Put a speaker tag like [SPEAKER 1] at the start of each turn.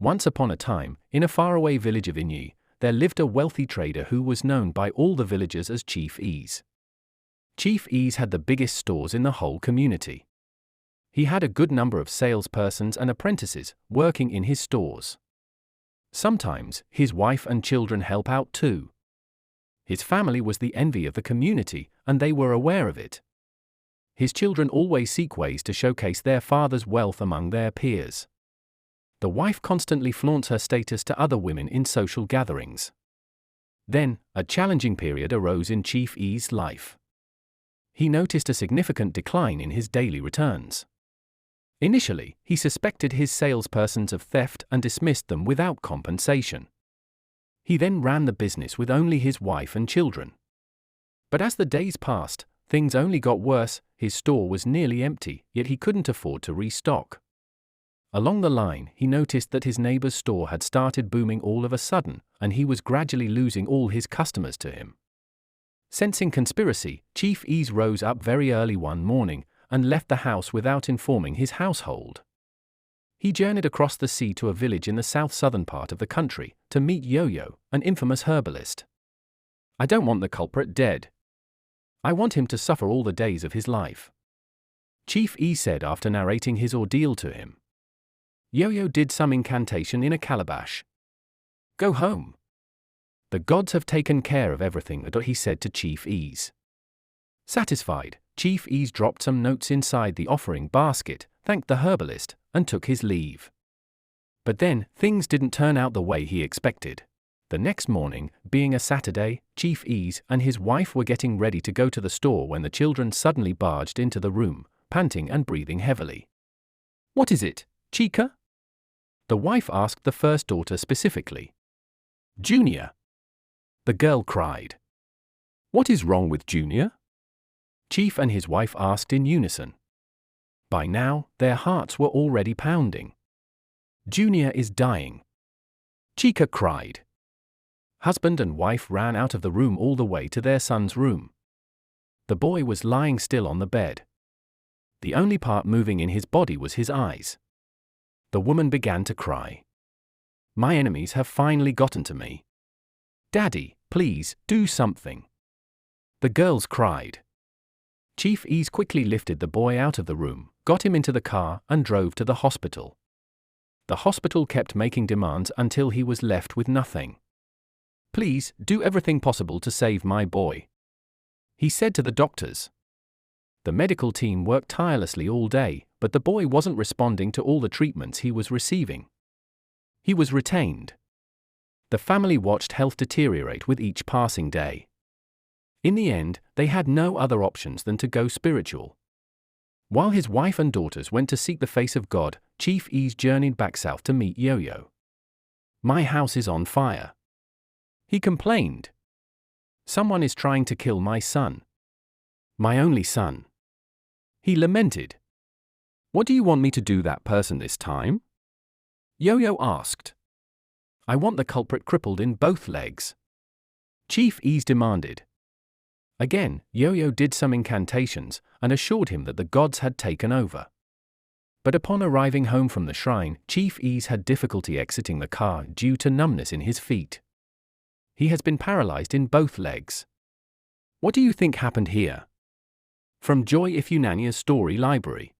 [SPEAKER 1] Once upon a time, in a faraway village of Inyi, there lived a wealthy trader who was known by all the villagers as Chief Ease. Chief Ease had the biggest stores in the whole community. He had a good number of salespersons and apprentices working in his stores. Sometimes, his wife and children help out too. His family was the envy of the community, and they were aware of it. His children always seek ways to showcase their father's wealth among their peers. The wife constantly flaunts her status to other women in social gatherings. Then, a challenging period arose in Chief Ease's life. He noticed a significant decline in his daily returns. Initially, he suspected his salespersons of theft and dismissed them without compensation. He then ran the business with only his wife and children. But as the days passed, things only got worse. His store was nearly empty, yet he couldn't afford to restock. Along the line, he noticed that his neighbor's store had started booming all of a sudden, and he was gradually losing all his customers to him. Sensing conspiracy, Chief Ease rose up very early one morning and left the house without informing his household. He journeyed across the sea to a village in the southern part of the country to meet Yo-Yo, an infamous herbalist. "I don't want the culprit dead. I want him to suffer all the days of his life," Chief Ease said after narrating his ordeal to him. Yo-Yo did some incantation in a calabash. "Go home. The gods have taken care of everything," he said to Chief Ease. Satisfied, Chief Ease dropped some notes inside the offering basket, thanked the herbalist, and took his leave. But then, things didn't turn out the way he expected. The next morning, being a Saturday, Chief Ease and his wife were getting ready to go to the store when the children suddenly barged into the room, panting and breathing heavily. "What is it, Chica?" the wife asked the first daughter specifically. "Junior," the girl cried. "What is wrong with Junior?" Chief and his wife asked in unison. By now, their hearts were already pounding. "Junior is dying," Chica cried. Husband and wife ran out of the room all the way to their son's room. The boy was lying still on the bed. The only part moving in his body was his eyes. The woman began to cry. "My enemies have finally gotten to me. Daddy, please, do something," the girls cried. Chief Ease quickly lifted the boy out of the room, got him into the car, and drove to the hospital. The hospital kept making demands until he was left with nothing. "Please, do everything possible to save my boy," he said to the doctors. The medical team worked tirelessly all day, but the boy wasn't responding to all the treatments he was receiving. He was retained. The family watched health deteriorate with each passing day. In the end, they had no other options than to go spiritual. While his wife and daughters went to seek the face of God, Chief Ease journeyed back south to meet Yo-Yo. "My house is on fire," he complained. "Someone is trying to kill my son. My only son," he lamented. "What do you want me to do that person this time?" Yo-Yo asked. "I want the culprit crippled in both legs," Chief Ease demanded. Again, Yo-Yo did some incantations and assured him that the gods had taken over. But upon arriving home from the shrine, Chief Ease had difficulty exiting the car due to numbness in his feet. He has been paralyzed in both legs. What do you think happened here? From Joy Ifunanyu's Story Library.